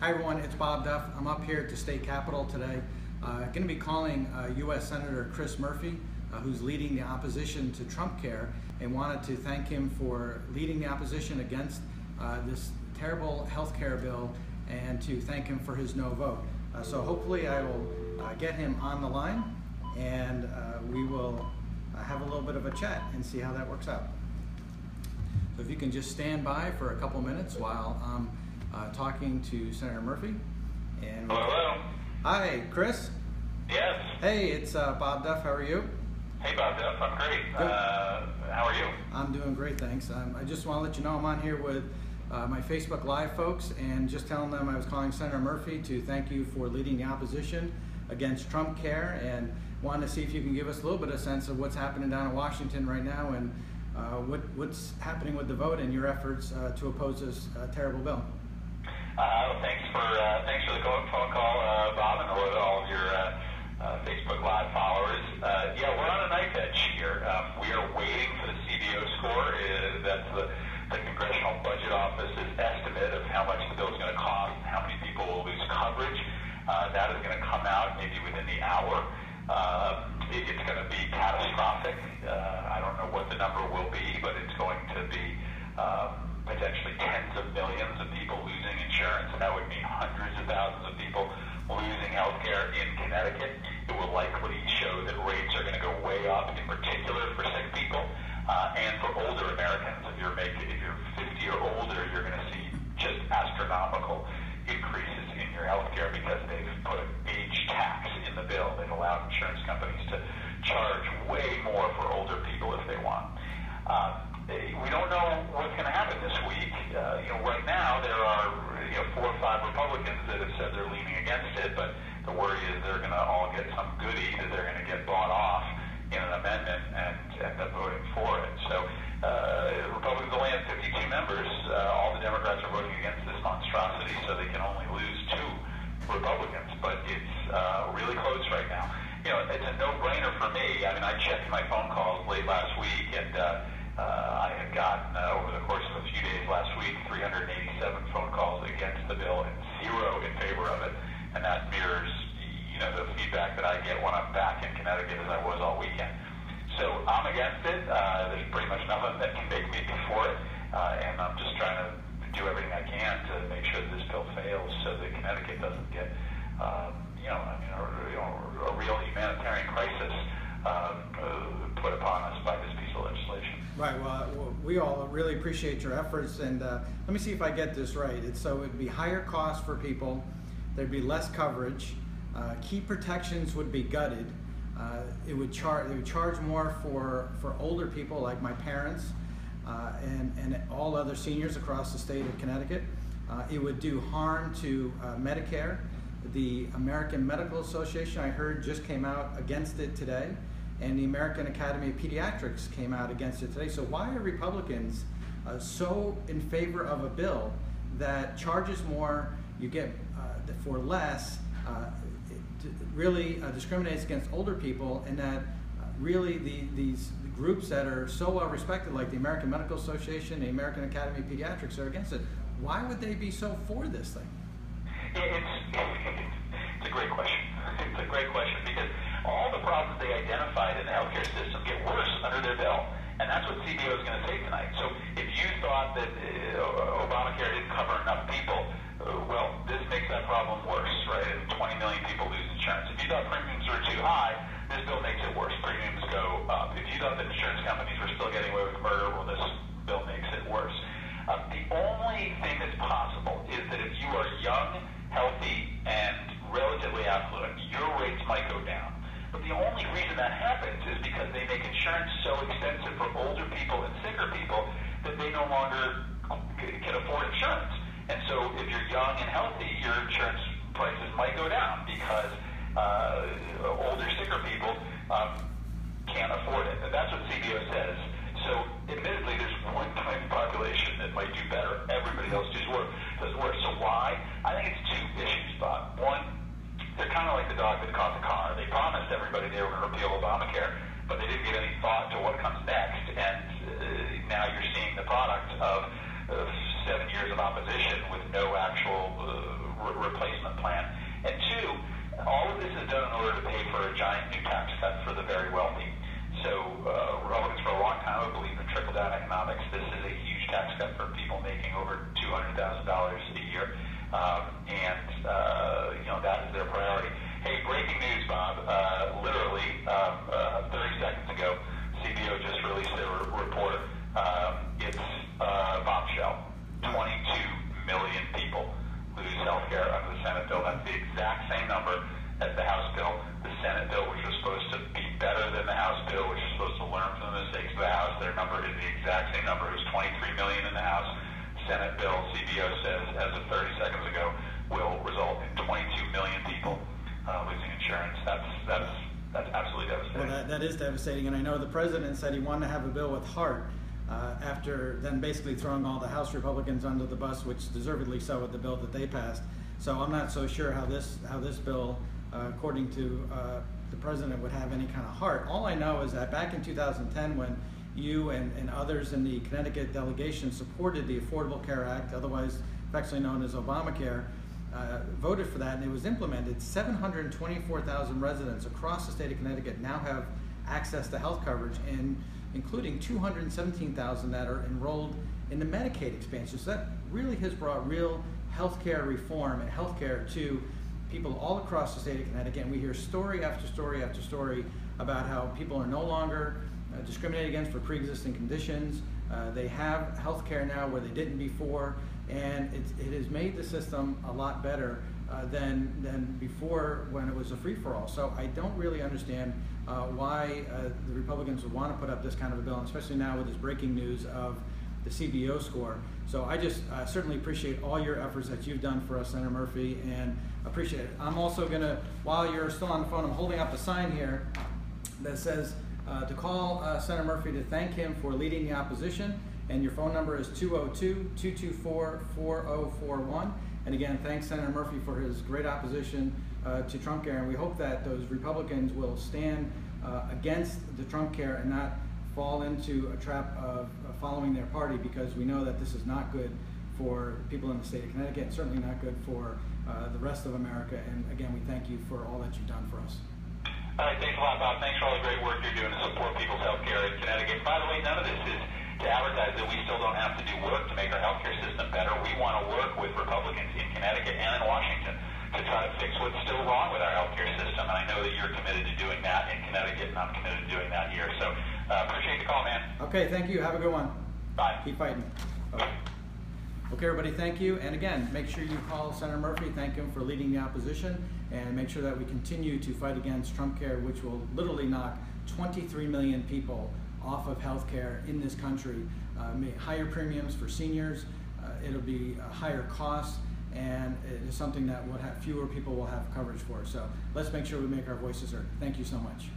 Hi everyone, it's Bob Duff. I'm up here at the state capitol today. Going to be calling U.S. Senator Chris Murphy, who's leading the opposition to Trump Care, and wanted to thank him for leading the opposition against this terrible health care bill, and to thank him for his no vote. So hopefully I will get him on the line, and we will have a little bit of a chat and see how that works out. So if you can just stand by for a couple minutes while I'm talking to Senator Murphy. And hello. Hi, Chris. Yes. Hey, it's Bob Duff. How are you? Hey, Bob Duff. I'm great. How are you? I'm doing great, thanks. I just want to let you know I'm on here with my Facebook Live folks, and just telling them I was calling Senator Murphy to thank you for leading the opposition against Trump Care, and wanted to see if you can give us a little bit of sense of what's happening down in Washington right now, and what's happening with the vote and your efforts to oppose this terrible bill. Thanks for the phone call, Bob, and all of your Facebook Live followers. Yeah, we're on a knife edge here. We are waiting for the CBO score. That's the Congressional Budget Office's estimate of how much the bill is going to cost, how many people will lose coverage. That is going to come out maybe within the hour. It's going to be catastrophic. I don't know what the number will be, but it's going to be potentially tens of millions of people losing insurance. That would mean hundreds of thousands of people losing health care in Connecticut. It will likely show that rates are going to go way up, in particular for sick people and for older Americans. If you're 50 or older, you're going to see just astronomical increases in your health care because they've put an age tax in the bill. They've allowed insurance companies to charge way more for older people if they want. We don't know what's going to happen this week. Right now there are 4 or 5 Republicans that have said they're leaning against it, but the worry is they're going to all get some goodie that they're going to get bought off in an amendment and end up voting for it. So Republicans only have 52 members. All the Democrats are voting against this monstrosity, so they can only lose 2 Republicans. But it's really close right now. It's a no-brainer for me. I mean, I checked my phone calls late last week, and I had gotten, over the course of a few days last week, 387 phone calls against the bill and 0 in favor of it. And that mirrors, the feedback that I get when I'm back in Connecticut as I was all weekend. So I'm against it. There's pretty much nothing that can make me for it. And I'm just trying to do everything I can to make sure that this bill fails so that Connecticut doesn't get, a real humanitarian crisis put upon us by this piece of legislation. Right. Well, we all really appreciate your efforts, and let me see if I get this right. So it'd be higher costs for people. There'd be less coverage. Key protections would be gutted. They would charge more for older people like my parents and all other seniors across the state of Connecticut. It would do harm to Medicare. The American Medical Association, I heard, just came out against it today, and the American Academy of Pediatrics came out against it today. So why are Republicans so in favor of a bill that charges more, you get for less, really discriminates against older people, and that really these groups that are so well respected, like the American Medical Association, the American Academy of Pediatrics, are against it? Why would they be so for this thing? It's a great question. It's a great question because all the problems they identified in the healthcare system get worse under their belt, and that's what CBO is going to say tonight. So if you thought that Obamacare didn't cover enough people, well, this makes that problem worse, right? 20 million people lose insurance. If you thought premiums were too high, this bill makes it worse. Premiums go up. If you thought that insurance companies were still getting away with murder, well, this bill makes it worse. The only thing that's possible is that if you are young, healthy, and relatively affluent, your rates might go down. But the only reason that happens is because they make insurance so expensive for older people and sicker people that they no longer can afford insurance. And so if you're young and healthy, your insurance prices might go down because older, sicker people can't afford it. And that's what CBO says. So admittedly, there's one kind of population that might do better. Everybody else does worse. So why? I think it's 2 issues, Bob. One, they're kind of like the dog that caught the car. They promised everybody they were going to repeal Obamacare, but they didn't give any thought to what comes next. And now you're seeing the product of 7 years of opposition with no actual replacement plan. And two, all of this is done in order to pay for a giant new tax cut for the very wealthy. So Republicans for a long time have believed in trickle-down economics. This is a huge tax cut for people making over $200,000 a year, that is their priority. Hey, breaking news, Bob. Literally 30 seconds ago, CBO just released their report. It's a bombshell. 22 million people lose health care under the Senate bill. That's the exact same number as the House bill. The Senate bill, which was supposed to be better than the House bill, which is supposed to learn from the mistakes of the House, their number is the exact same number. It was 23 million in the House. Senate bill, CBO says, as of 30 seconds ago, will result in 22 million people losing insurance. That's absolutely devastating. Well, that is devastating, and I know the president said he wanted to have a bill with heart after then basically throwing all the House Republicans under the bus, which deservedly so with the bill that they passed. So I'm not so sure how this bill, according to the president, would have any kind of heart. All I know is that back in 2010, when you and others in the Connecticut delegation supported the Affordable Care Act, otherwise affectionately known as Obamacare, voted for that, and it was implemented. 724,000 residents across the state of Connecticut now have access to health coverage, and including 217,000 that are enrolled in the Medicaid expansion. So that really has brought real healthcare reform and healthcare to people all across the state of Connecticut. And we hear story after story after story about how people are no longer discriminated against for pre-existing conditions. They have health care now where they didn't before, and it has made the system a lot better than before when it was a free-for-all. So I don't really understand why the Republicans would want to put up this kind of a bill, and especially now with this breaking news of the CBO score. So I just certainly appreciate all your efforts that you've done for us, Senator Murphy, and appreciate it. I'm also going to, while you're still on the phone, I'm holding up a sign here that says to call Senator Murphy to thank him for leading the opposition, and your phone number is 202-224-4041. And again, thanks Senator Murphy for his great opposition to Trump care, and we hope that those Republicans will stand against the Trump care and not fall into a trap of following their party, because we know that this is not good for people in the state of Connecticut, and certainly not good for the rest of America. And again, we thank you for all that you've done for us. All right, thanks a lot, Bob. Thanks for all the great work you're doing to support people's health care in Connecticut. By the way, none of this is to advertise that we still don't have to do work to make our health care system better. We want to work with Republicans in Connecticut and in Washington to try to fix what's still wrong with our health care system. And I know that you're committed to doing that in Connecticut, and I'm committed to doing that here. So appreciate the call, man. Okay, thank you. Have a good one. Bye. Keep fighting. Bye. Okay, everybody, thank you. And again, make sure you call Senator Murphy, thank him for leading the opposition, and make sure that we continue to fight against Trump care, which will literally knock 23 million people off of health care in this country. Higher premiums for seniors, it'll be higher costs, and it is something that fewer people will have coverage for. So let's make sure we make our voices heard. Thank you so much.